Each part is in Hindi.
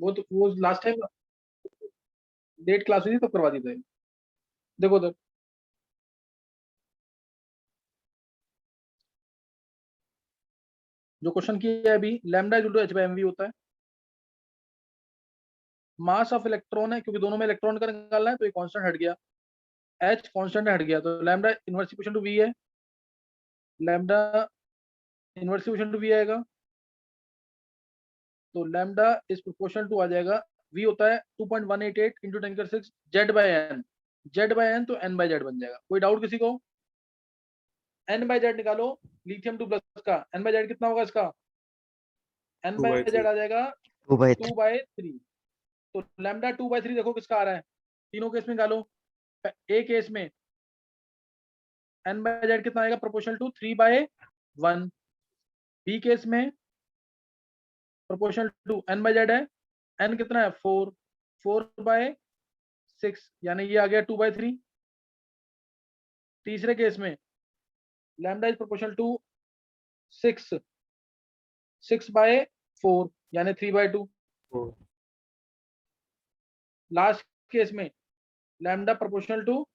वो लास्ट टाइम डेट क्लास हुई थी तब करवा दी थी। देखो उधर जो क्वेश्चन किया है अभी, lambda equal to h by mv होता है। मास ऑफ इलेक्ट्रॉन है, क्योंकि दोनों में इलेक्ट्रॉन का निकालना है तो ये कांस्टेंट हट गया, एच कांस्टेंट हट गया, तो lambda inverse equation to v है, lambda inverse equation to v आएगा। तो लैम्डा इज प्रोपोर्शनल टू आ जाएगा, वी होता है 2.188 into 10⁶ Z by n, Z by n तो एन बाई जेड बन जाएगा। कोई डाउट किसी को? एन बाई जेड निकालो लिथियम 2 प्लस का, एन बाई जेड कितना होगा इसका? एन बाई जेड आ जाएगा 2/3। तो लैम्डा 2/3 देखो किसका आ रहा है, तीनों केस में निकालो। ए केस में एन बाई जेड कितना आएगा, प्रोपोर्शनल टू 3/1। बी केस में proportional to n by z है, एन कितना है 4, 4/6 यानी ये आ गया 2/3। तीसरे केस में लैम्डा इज प्रोपोर्शनल टू 6, 6/4 यानी 3/2। लास्ट केस में lambda proportional to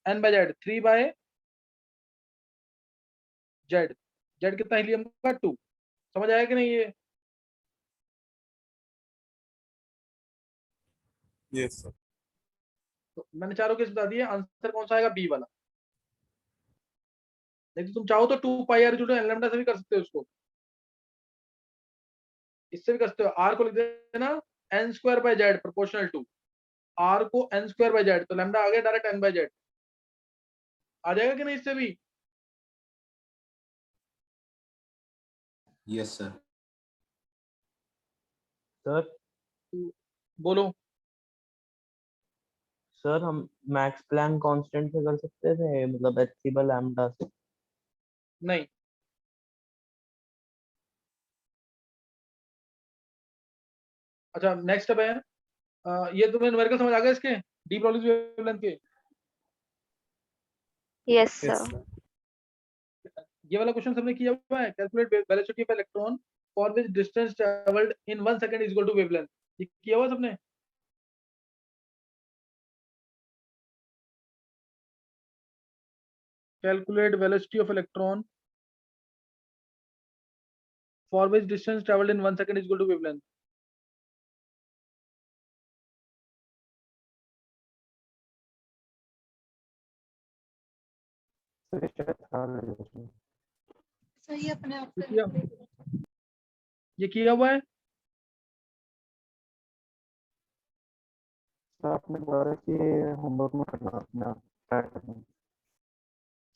n by Z 3/जेड, जेड कितना हीलियम का 2। समझ आया कि नहीं ये? Yes sir. तो मैंने चारों केस बता दिए, आंसर कौन सा आएगा? बी वाला। नहीं तो तुम चाहो तो 2πr जुड़ो एन लैम्डा से भी कर सकते हो उसको, इससे भी कर सकते हो। आर को लिख देना n² प्रोपोर्शनल टू, आर को n² तो लैम्डा आ गया डायरेक्ट n/z। आ जाएगा कि नहीं इससे भी? Yes sir. सर बोलो। सर हम मैक्स प्लैंक कांस्टेंट से कर सकते थे, मतलब एच बाय लैम्डा से? नहीं, अच्छा नेक्स्ट स्टेप है, ये तुम्हें न्यूमेरिकल समझ आ गया इसके, डी ब्रॉग्ली वेवलेंथ के? Yes sir. ये वाला क्वेश्चन सबने किया हुआ है, calculate velocity of electron for which distance travelled in 1 second is equal to wavelength. ये किया हुआ सबने? Calculate velocity of electron for which distance travelled in 1 second is equal to wavelength. सही अपने आप ये किया, ये किया हुआ है? आपने बोला कि होमवर्क में करना अपना ट्राई करना।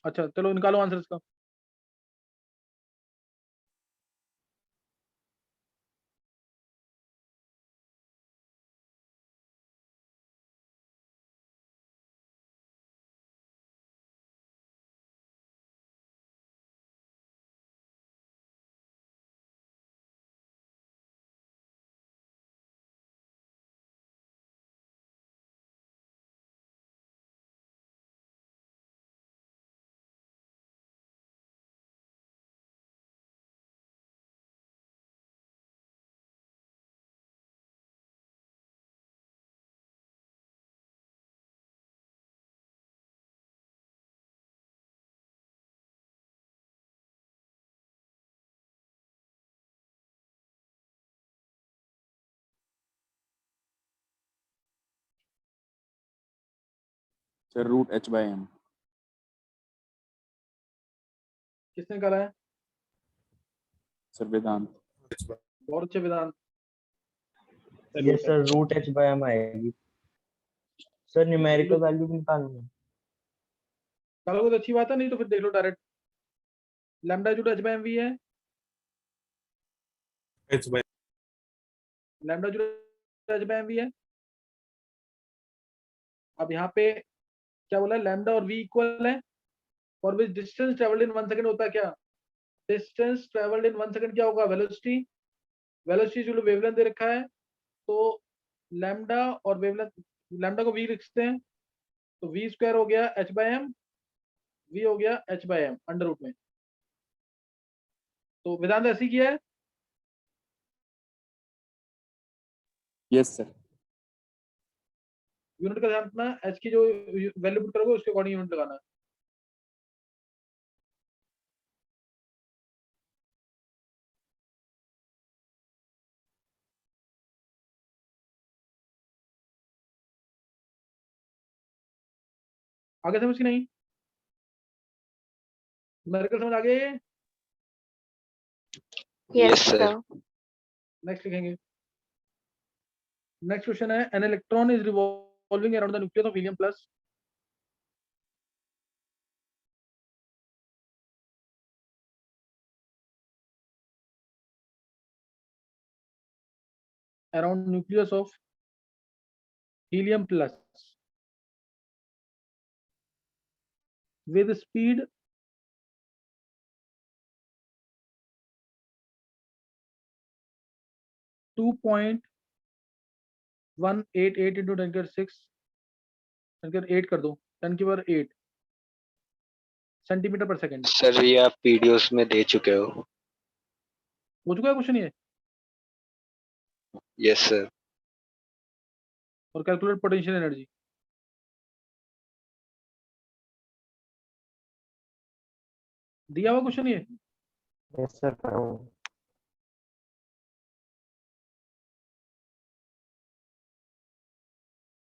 अच्छा चलो निकालो आंसर इसका। Sir √h/m। किसने निकाला है? सर वेदांत। बहुत अच्छे वेदांत। यस सर, √h/m आएगी। सर न्यूमेरिकल वैल्यू भी निकालनी है? निकालोगे तो अच्छी बात है, नहीं तो फिर देख लो डायरेक्ट। लैम्डा जो एच बाई एम वी है, h/m। लैम्डा जो एच बाई एम वी है। अब यहाँ पे क्या बोला, लैम्डा और वी इक्वल है, और विच डिस्टेंस ट्रेवल्ड इन 1 सेकंड होता है क्या? डिस्टेंस ट्रेवल्ड इन 1 सेकंड क्या होगा? वेलोसिटी। वेलोसिटी जो वेवलेंथ दे रखा है, तो लैम्डा और वेवलेंथ, लैम्डा को वी लिखते हैं, तो v² हो गया h/m, वी हो गया h/m अंडर रूट में। तो वेदांत ऐसी किया है। Yes, sir. यूनिट का ध्यान रखना, एच की जो वैल्यू पुट करोगे उसके अकॉर्डिंग यूनिट लगाना है। आगे समझ की नहीं? न्यूमेरिकल समझ आगे? Yes, sir. नेक्स्ट लिखेंगे। नेक्स्ट क्वेश्चन है, an electron is revolving around the nucleus of helium plus around nucleus of helium plus with speed 2.188 into 10 के 6 10 के 8 कर दो, 10 की power 8 centimetre per second. Sir ये आप पीडीओस में दे चुके हो। हो चुका है क्वेश्चन ये? Yes sir. और कैलकुलेट पोटेंशियल एनर्जी। दिया हुआ क्वेश्चन ये? Yes sir.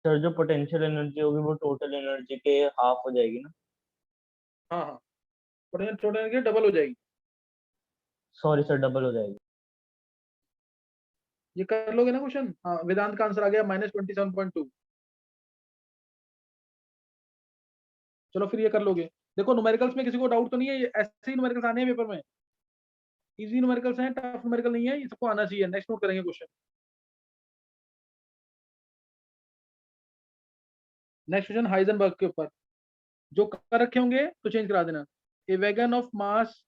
सर जो पोटेंशियल एनर्जी होगी वो टोटल एनर्जी के हाफ हो जाएगी ना? हाँ हाँ, पोटेंशियल एनर्जी डबल हो जाएगी। सॉरी सर, डबल हो जाएगी। ये कर लोगे ना क्वेश्चन? हाँ, वेदांत का आंसर आ गया -27.2। चलो फिर ये कर लोगे। देखो न्यूमेरिकल्स में किसी को डाउट तो नहीं है? ये ऐसे ही न्यूमेरिकल्स आने हैं पेपर में, इजी न्यूमेरिकल्स हैं, टफ न्यूमेरिकल नहीं है, ये सबको आना चाहिए। नेक्स्ट नोट करेंगे क्वेश्चन। नेक्स्ट क्वेश्चन हाइजेनबर्ग के ऊपर, जो कर रखे होंगे तो चेंज करा देना। ए वैगन ऑफ मास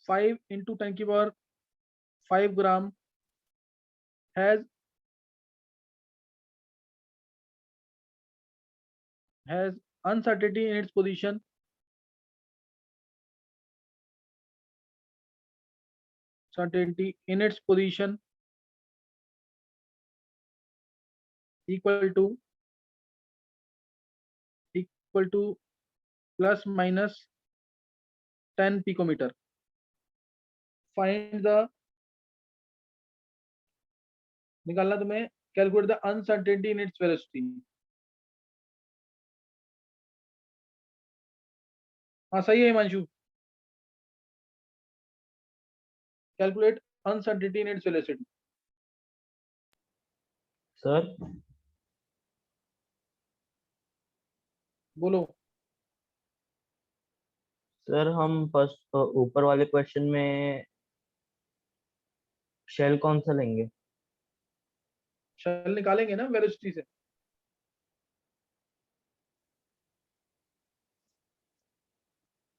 5 into 10 की power 5 gram has uncertainty in its position equal to plus minus 10 picometer. Find the, निकालना तुम्हें, calculate the uncertainty in its velocity. हाँ सही है Himanshu, calculate uncertainty in its velocity. Sir बोलो। सर हम फर्स्ट ऊपर वाले क्वेश्चन में शेल कौन सा लेंगे? शेल निकालेंगे ना वेलोसिटी से।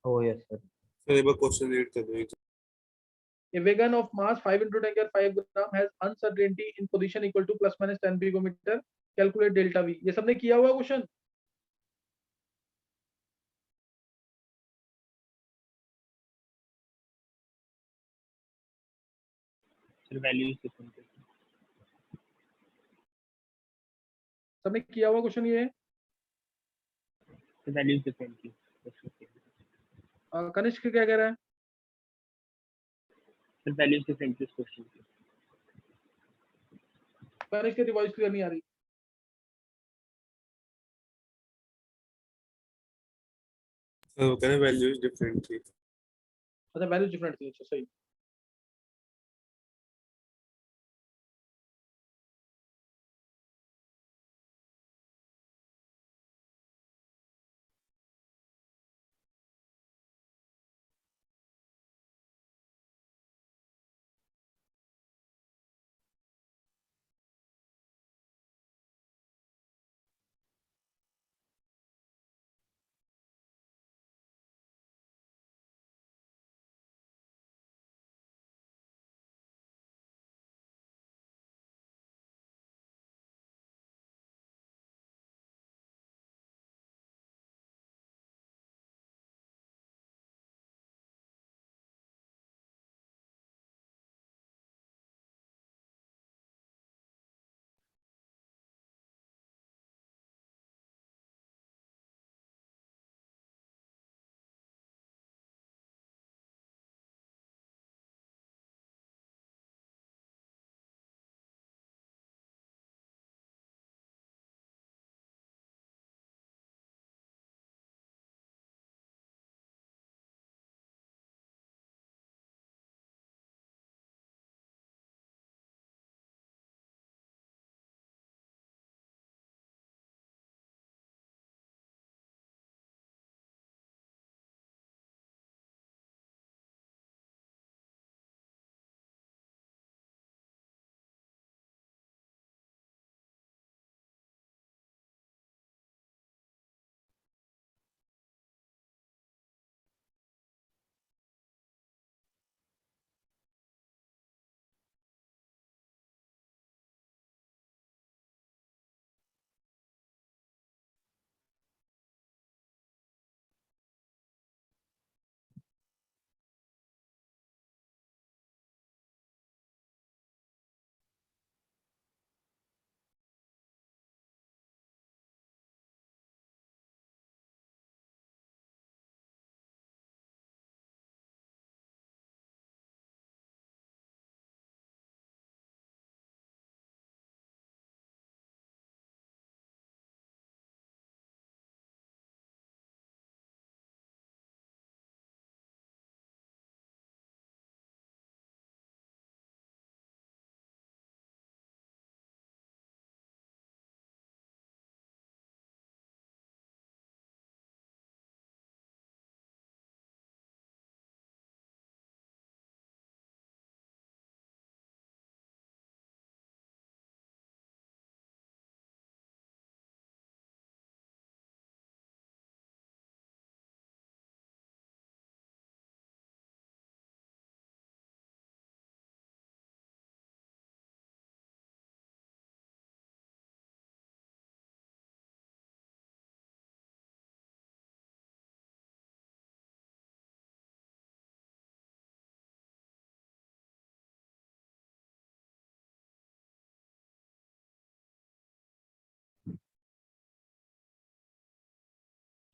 ओ यस सर। सर एक बार क्वेश्चन रीड कर दो। A wagon of mass 5 into 10 power 5 gram has uncertainty in position equal to plus minus 10 picometer. Calculate delta V. ये सबने किया हुआ क्वेश्चन? वैल्यूज सबने किया हुआ क्वेश्चन ये? वैल्यूज डिफरेंट की। कनिष्क क्या कह रहा है? वैल्यूज डिफरेंट इस क्वेश्चन की। कनिष्क की वॉइस क्लियर नहीं आ रही। सर वो कह रहे वैल्यूज डिफरेंट थी। अच्छा वैल्यूज डिफरेंट थी, अच्छा सही।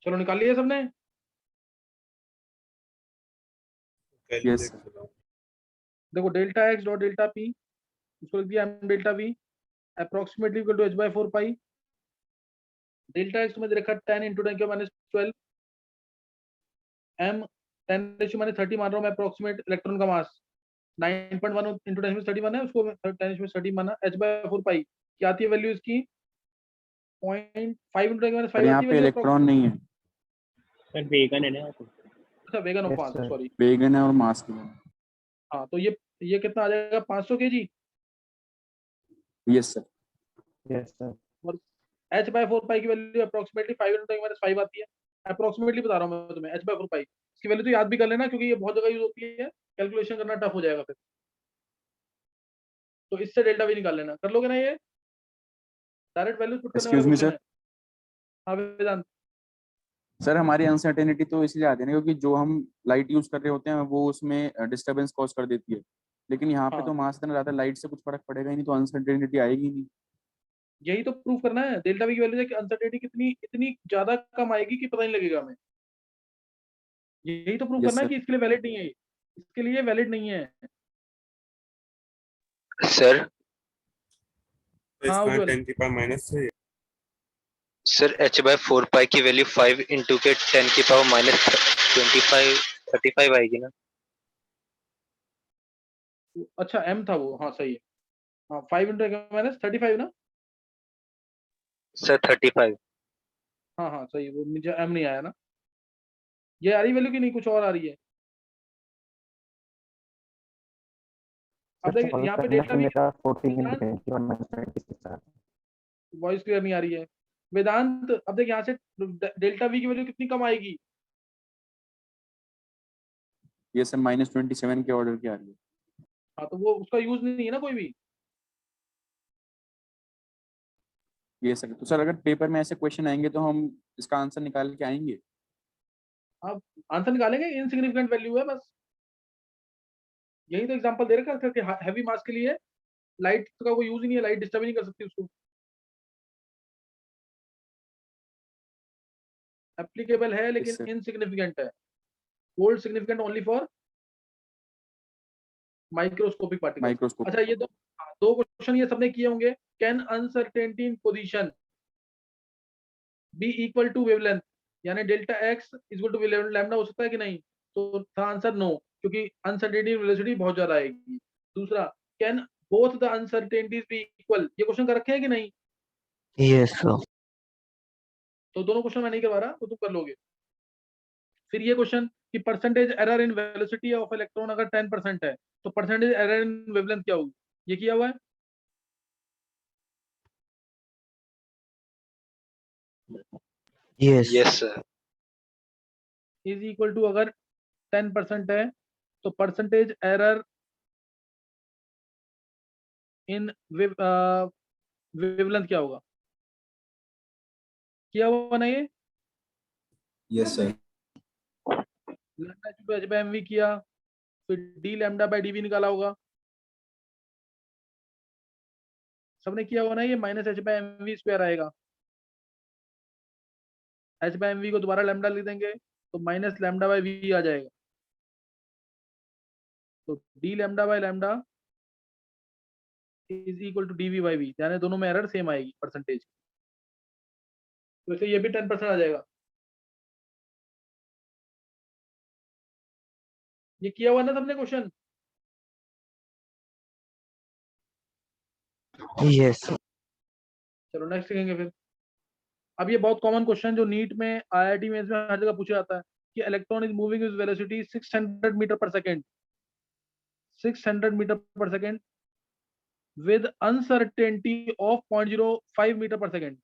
चलो निकाल लिया सबने? Yes. देखो delta x dot delta p, उसको लिख दिया m delta v approximately equal to h by 4 pi. Delta x में दे रखा 10 इंटू 10 के माइनस 12, एम 10 रेशियो माइनस 30 मान रहा हूँ मैं अप्रोक्सीमेट इलेक्ट्रॉन का मास 9.1 इंटू 10 में 31 है, उसको 10 में 30 माना, एच बाय 4 पाई क्या आती है वैल्यू इसकी? 0.5 इंटू 10 माइनस पर 5 यहाँ आती है पे वैल्यू इलेक्ट्रॉन नहीं है, सर वेगन है ना यहाँ पे। अच्छा वेगन of Yes, mass, sir. Sorry. बेगन है और मास के लिए। हाँ तो ये कितना आ जाएगा? 500 KG. Yes sir. Yes, sir. और एच बाय 4 पाई की वैल्यू अप्रोक्सीमेटली 5 इंटू 10 माइनस 5 आती है। अप्रोक्सीमेटली बता रहा हूँ मैं तुम्हें, एच बाय 4 पाई इसकी वैल्यू तो याद भी कर लेना क्योंकि ये बहुत जगह यूज होती है, कैलकुलेशन करना टफ हो जाएगा फिर। तो इससे डेल्टा वी निकाल लेना, कर लोगे ना ये? डायरेक्ट वैल्यू पुट करने वाला एक्सक्यूज मी क्वेश्चन सर। है। हाँ वेदांत। सर हमारी अनसर्टेनिटी तो इसलिए आती है ना क्योंकि जो हम लाइट यूज कर रहे होते हैं वो उसमें डिस्टरबेंस कॉज कर देती है, लेकिन यहाँ पे हाँ तो मास इतना ज्यादा, लाइट से कुछ फर्क पड़ेगा ही नहीं, तो अनसर्टेनिटी आएगी ही नहीं। यही तो प्रूव करना है डेल्टा वी की वैल्यू से कि अनसर्टेनिटी कितनी इतनी ज्यादा कम आएगी कि पता नहीं लगेगा हमें। यही तो प्रूव यस करना है सर। कि इसके लिए वैलिड नहीं है ये। इसके लिए वैलिड नहीं है। सर तो हाँ इसका उज्जवल। 10 की पावर माइनस है। सर एच बाय 4 पाई की वैल्यू 5 इंटू के 10 की पावर माइनस 35 आएगी ना? अच्छा एम था वो, हाँ सही है। हाँ 5 इंटू माइनस 35 ना। सर 35। हाँ हाँ सही है, वो मुझे एम नहीं आया ना। ये आ रही वैल्यू की नहीं कुछ और आ रही है? अब सर देख सॉल्व यहाँ पे करने डेल्टा से वी, मेरा 14 into वेदांत 21 minus 26 आता है। वॉइस क्लियर नहीं आ रही है वेदांत। अब देख यहाँ से डेल्टा वी की वैल्यू कितनी कम आएगी? ये सर -27 के ऑर्डर की आ रही है। हाँ तो वो उसका यूज नहीं है ना कोई भी। ये सर, तो सर अगर पेपर में ऐसे क्वेश्चन आएंगे तो हम इसका आंसर निकाल के आएंगे। आप आंसर निकालेंगे, इनसिग्निफिकेंट वैल्यू है बस। यही तो एग्जांपल दे रखा है कि हैवी मास के लिए लाइट का कोई यूज ही नहीं है, लाइट डिस्टर्ब ही नहीं कर सकती उसको। एप्लीकेबल है यस लेकिन सर। इनसिग्निफिकेंट है। Gold significant only for microscopic particles. Microscope. अच्छा ये दो क्वेश्चन ये सबने किए होंगे। Can uncertainty in position be equal to wavelength, यानी delta x equal to lambda हो सकता है कि नहीं? तो था आंसर नो, क्योंकि अनसर्टेनिटी वेलोसिटी बहुत ज्यादा आएगी। दूसरा, can both the uncertainties be equal, ये क्वेश्चन कर रखे हैं कि नहीं? Yes sir. तो दोनों क्वेश्चन मैं नहीं करवा रहा, तो तुम कर लोगे। फिर ये क्वेश्चन कि percentage error in velocity of electron अगर 10% है तो परसेंटेज एरर इन वेवलेंथ क्या होगी? ये किया हुआ है। Yes sir. Is equal to अगर 10% है तो परसेंटेज एरर इन वेवलेंथ क्या होगा? किया हुआ ना ये? Yes sir. Lambda to h by mv किया, फिर डी लैम्डा बाय डीवी निकाला होगा। सबने किया होगा ना ये? Minus h by mv square आएगा। एच बाय एमवी को दोबारा लैम्डा लिख देंगे तो माइनस लैम्डा बाय वी आ जाएगा। तो d lambda by lambda is equal to dv by v, यानी दोनों में एरर सेम आएगी परसेंटेज। तो वैसे ये भी 10% आ जाएगा। ये किया हुआ ना सबने क्वेश्चन? यस। चलो नेक्स्ट देखेंगे फिर। अब ये बहुत कॉमन क्वेश्चन जो नीट में, आईआईटी में, इसमें हर जगह पूछा जाता है कि electron is moving with velocity 600 metre per second, 600 metre per second with uncertainty of 0.05 metre per second.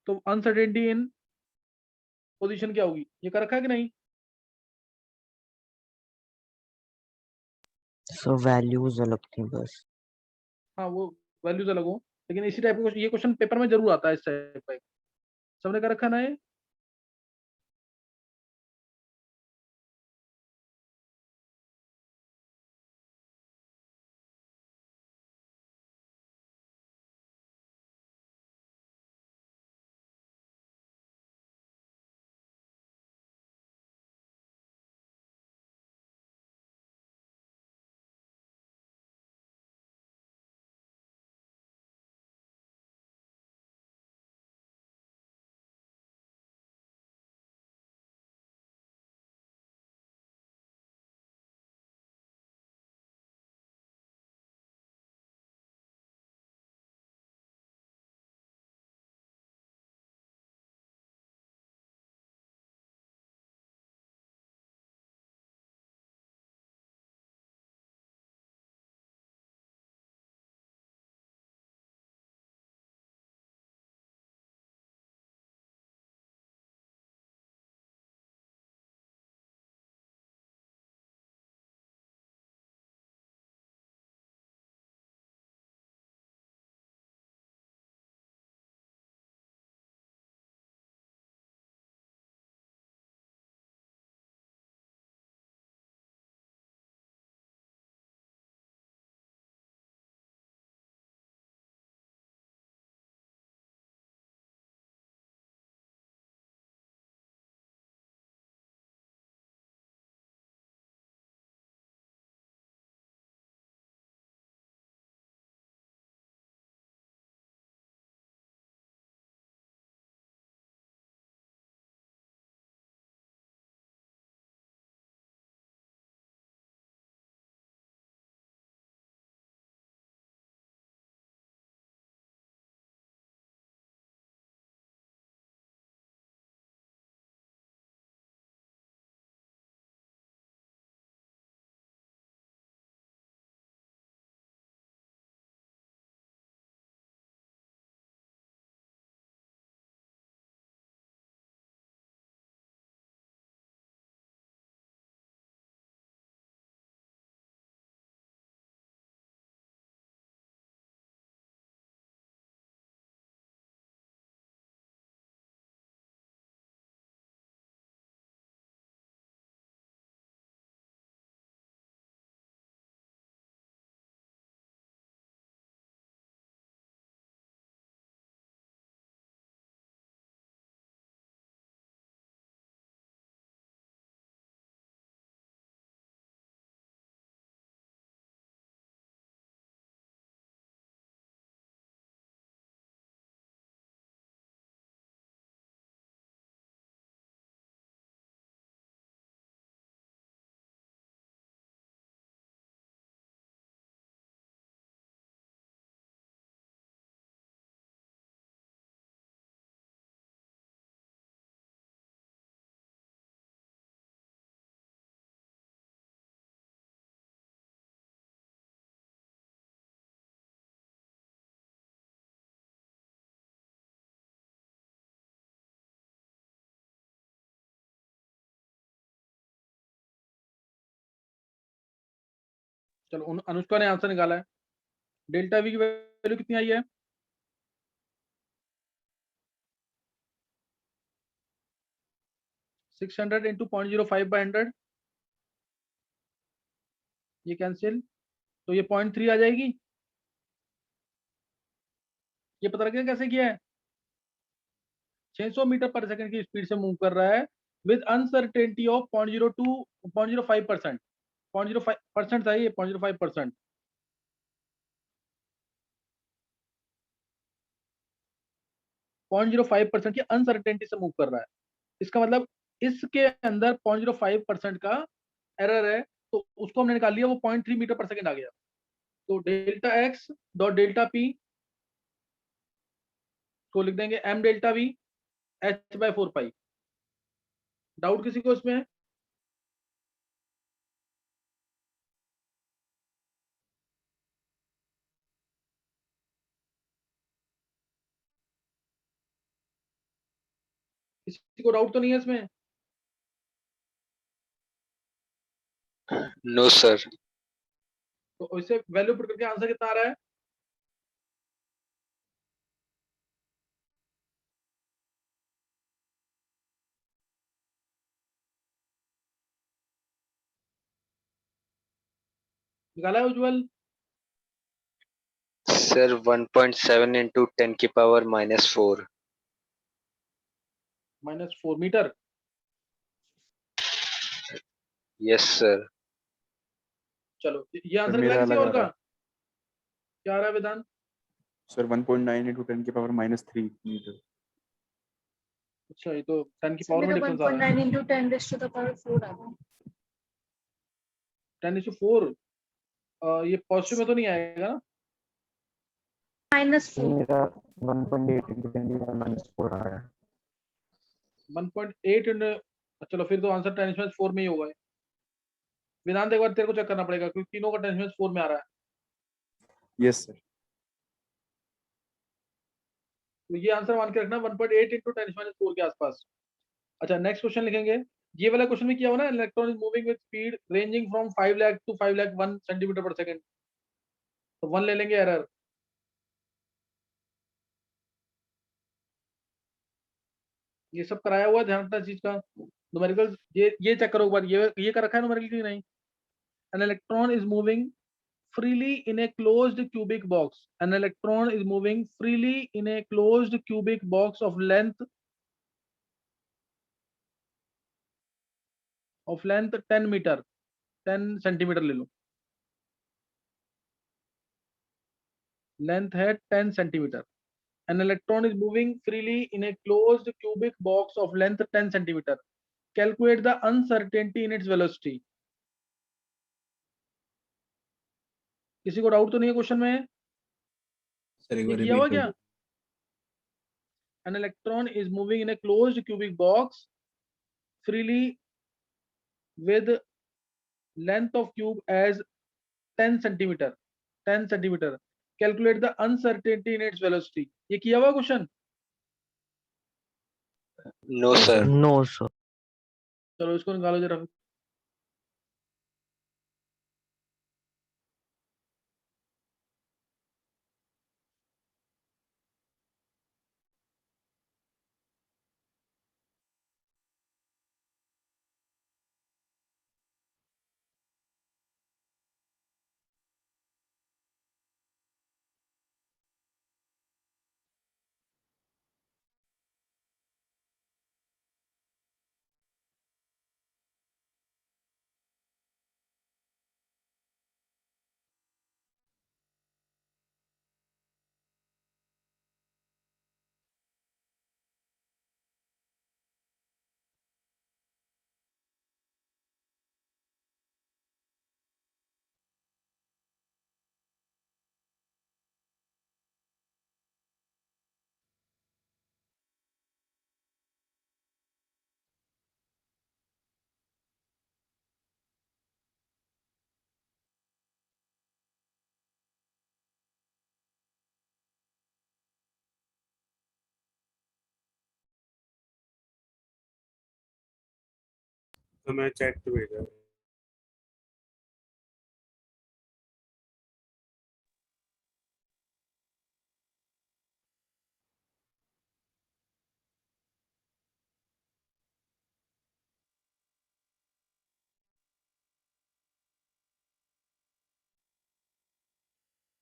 तो अनसर्टेनिटी इन पोजीशन क्या होगी? ये कर रखा है कि नहीं? सो वैल्यूज अलग थी बस। हाँ वो वैल्यूज अलग हो, लेकिन इसी टाइप का ये क्वेश्चन पेपर में जरूर आता है इस टाइप का। सबने कर रखा है ना ये? चलो अनुष्का ने आंसर निकाला है। डेल्टा वी की वैल्यू कितनी आई है? 600 इंटू 0.05/100, ये कैंसिल, तो ये 0.3 आ जाएगी। ये पता लगे कैसे किया है? 600 मीटर पर सेकंड की स्पीड से मूव कर रहा है विद अनसर्टेनिटी ऑफ 0.05%। 0.05% था ये, 0.05%। %0.05 की अनसर्टेनिटी से मूव कर रहा है। इसका मतलब इसके अंदर 0.05% का एरर है, तो उसको हमने निकाल लिया, वो 0.3 मीटर पर सेकंड आ गया। तो delta x dot delta P को लिख देंगे m delta we h/4 pi. Doubt किसी को इसमें? किसी को डाउट तो नहीं है इसमें? No sir. तो इससे वैल्यू पुट करके आंसर कितना आ रहा है? निकाला है Ujjwal? Sir 1.7 into 10⁻⁻⁴। -4 metre. Yes sir. चलो ये सर आंसर निकला मेरा किसी अलग और आ का? रहा है क्या आ रहा है वेदांत? Sir 1.9 into 10⁻³ metre. अच्छा, ये तो 10 की सर पावर में मेरा डिफरेंस आ रहा है। 1.9 इंटू 10⁻⁴ आ गया। 10:4। ये पॉजिटिव में तो नहीं आएगा ना? -4। मेरा 1.8 into 10⁻⁻⁴ आ रहा है। 1.8 चलो फिर तो आंसर 10⁻⁴ में ही होगा। वेदांत एक बार तेरे को चेक करना पड़ेगा, क्योंकि तीनों का 10⁻⁴ में आ रहा है। Yes sir. तो ये आंसर मान के रखना 1.8 इंटू 10⁻⁴ के आसपास। अच्छा, नेक्स्ट क्वेश्चन लिखेंगे। ये वाला क्वेश्चन में किया हुआ ना, electron is moving with speed ranging from 5 lakh to 5 lakh 1 centimetre per second, तो 1 ले लेंगे एरर। ये सब कराया हुआ है, ध्यान रखना चीज का। न्यूमेरिकल ये चेक करो एक बार, ये कर रखा है न्यूमेरिकल की नहीं? An electron is moving freely in a closed cubic box. An electron is moving freely in a closed cubic box of length 10 metre, 10 centimetre ले लो, लेंथ है 10 centimetre. An electron is moving freely in a closed cubic box of length 10 centimeter. Calculate the uncertainty in its velocity. किसी को डाउट तो नहीं है क्वेश्चन में? सर एक ये बार किया हुआ रिपीट कर क्या? दो। An electron is moving in a closed cubic box freely with length of cube as 10 centimeter, 10 centimeter. Calculate the uncertainty in its velocity. ये किया हुआ क्वेश्चन? No sir. No sir. चलो इसको निकालो जरा। तो मैं चैट पे भेजा।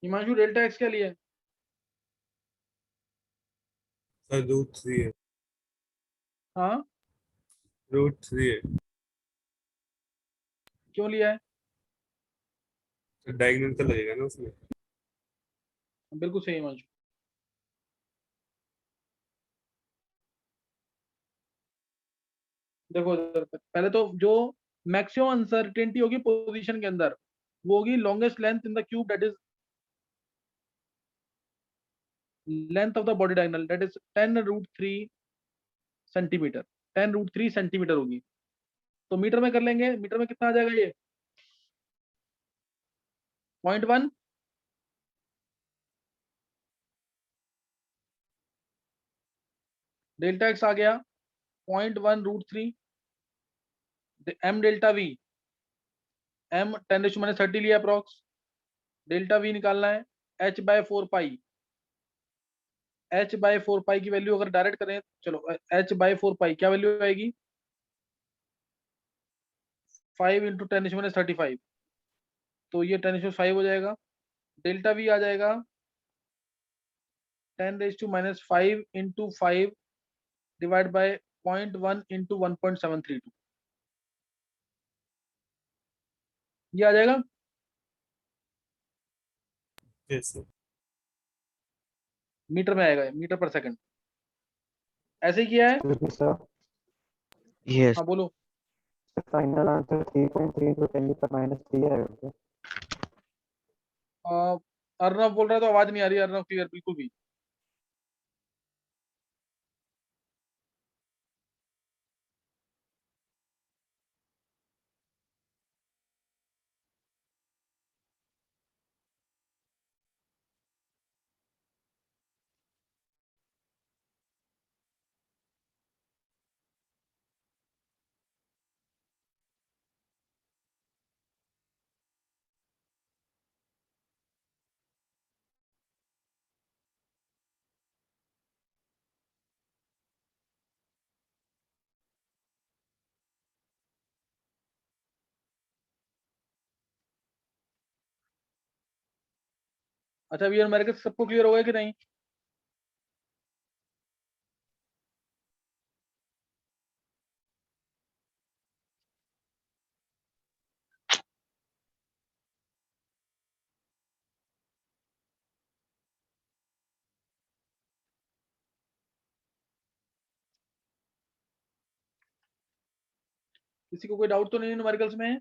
हिमांशु डेल्टा एक्स क्या लिया है? सर रूट 3 है, हाँ, रूट 3 है। क्यों लिया है? तो डायगोनल तो लगेगा ना उसमें। बिल्कुल सही हिमांशु। देखो इधर पे, पहले तो जो मैक्सिमम अनसर्टेनिटी होगी पोजीशन के अंदर वो होगी longest length in the cube, that is length of the body diagonal, that is 10√3 centimetre. 10√3 centimetre होगी। तो मीटर में कर लेंगे, मीटर में कितना आ जाएगा ये? 0.1। डेल्टा एक्स आ गया 0.1√3। एम डेल्टा वी, एम 10⁻30 लिया अप्रॉक्स। डेल्टा वी निकालना है, h/4 पाई। h/4 पाई की वैल्यू अगर डायरेक्ट करें, चलो h/4 पाई क्या वैल्यू आएगी? 5 × 10⁻35, तो ये 10⁻5 हो जाएगा। डेल्टा वी आ जाएगा 10⁻⁻5 × 5 डिवाइड बाय 0.1 × 1.732, ये आ जाएगा। Yes sir. मीटर में आएगा, मीटर पर सेकंड। ऐसे ही किया है। Sir Yes. हाँ बोलो। फाइनल आंसर 3.3 into 10⁻³ है। अर्नव बोल रहा है तो आवाज नहीं आ रही है अर्नव क्लियर बिल्कुल भी। अच्छा वी मेरे को सबको क्लियर हो गया कि नहीं? किसी को कोई डाउट तो नहीं न्यूमेरिकल्स में?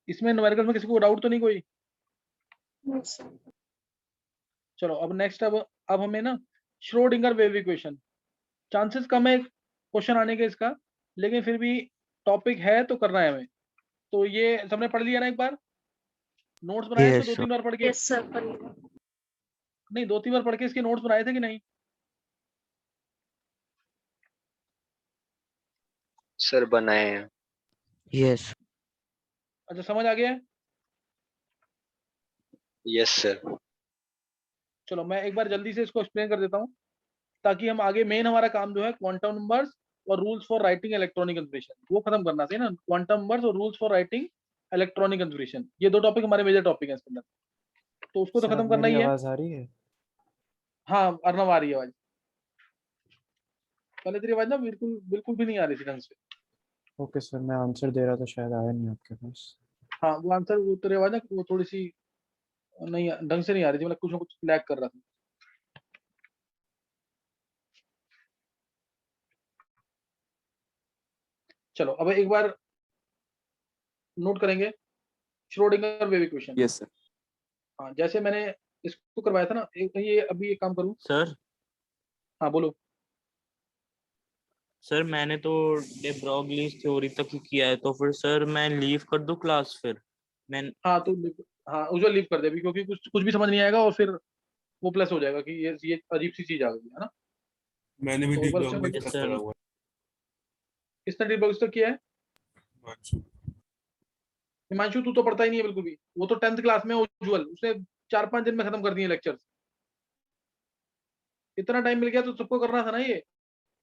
इसमें न्यूमेरिकल्स में किसी को डाउट तो नहीं कोई? No, sir. चलो अब नेक्स्ट, अब हमें ना श्रोडिंगर वेव इक्वेशन, चांसेस कम है क्वेश्चन आने के इसका, लेकिन फिर भी टॉपिक है तो करना है हमें। तो ये सबने पढ़ लिया ना एक बार? नोट्स बनाए थे Yes, दो sir. तीन बार पढ़ के? Yes, sir. Parila. नहीं, 2-3 बार पढ़ के इसके नोट्स बनाए थे कि नहीं? Sir बनाए हैं। Yes. अच्छा समझ आ गया है? Yes, sir. चलो मैं एक बार जल्दी से इसको एक्सप्लेन कर देता हूँ, ताकि हम आगे मेन हमारा काम जो है क्वांटम नंबर्स और rules for writing electronic configuration वो खत्म करना चाहिए ना। क्वांटम नंबर्स और rules for writing electronic configuration, ये दो टॉपिक हमारे मेजर टॉपिक हैं इसके अंदर, तो उसको तो सर खत्म करना मेरी ही है। आवाज आ रही है? हाँ अर्नव आ रही है आवाज, पहले तेरी आवाज ना बिल्कुल बिल्कुल भी नहीं आ रही थी ढंग से। ओके सर, मैं आंसर दे रहा था, शायद आया नहीं आपके पास। हाँ वो आंसर, वो तेरी आवाज ना वो थोड़ी सी नहीं ढंग से नहीं आ रही थी, मतलब कुछ ना कुछ लैग कर रहा था। चलो अब एक बार नोट करेंगे Schrodinger wave equation. Yes sir. हाँ जैसे मैंने इसको करवाया था ना, ये अभी एक काम करूँ। सर हाँ बोलो। सर मैंने तो डे ब्रॉगलीज थ्योरी तक ही किया है, तो फिर सर मैं लीव कर दूं क्लास? फिर मैं हाँ तो हाँ उसे लीव कर दे अभी, क्योंकि कुछ कुछ भी समझ नहीं आएगा और फिर वो प्लस हो जाएगा कि ये अजीब सी चीज आ गई है ना। मैंने भी तो एक बार डिब्लॉग में उससे तक सर करा हुआ किसने डिबग तक किया है? है। हिमांशु तू तो पढ़ता ही नहीं है बिल्कुल भी, वो तो 10th क्लास में उज्जवल, उसने 4-5 दिन में खत्म कर दिए लेक्चर्स। इतना टाइम मिल गया तो सबको करना था ना ये।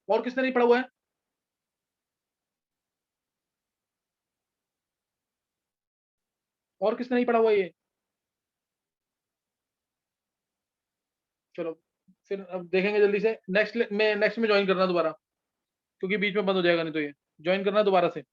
और किसने नहीं पढ़ा हुआ है? और किसने नहीं पढ़ा हुआ ये? चलो फिर अब देखेंगे जल्दी से। नेक्स्ट में ज्वाइन करना दोबारा, क्योंकि बीच में बंद हो जाएगा नहीं तो ये ज्वाइन करना दोबारा से।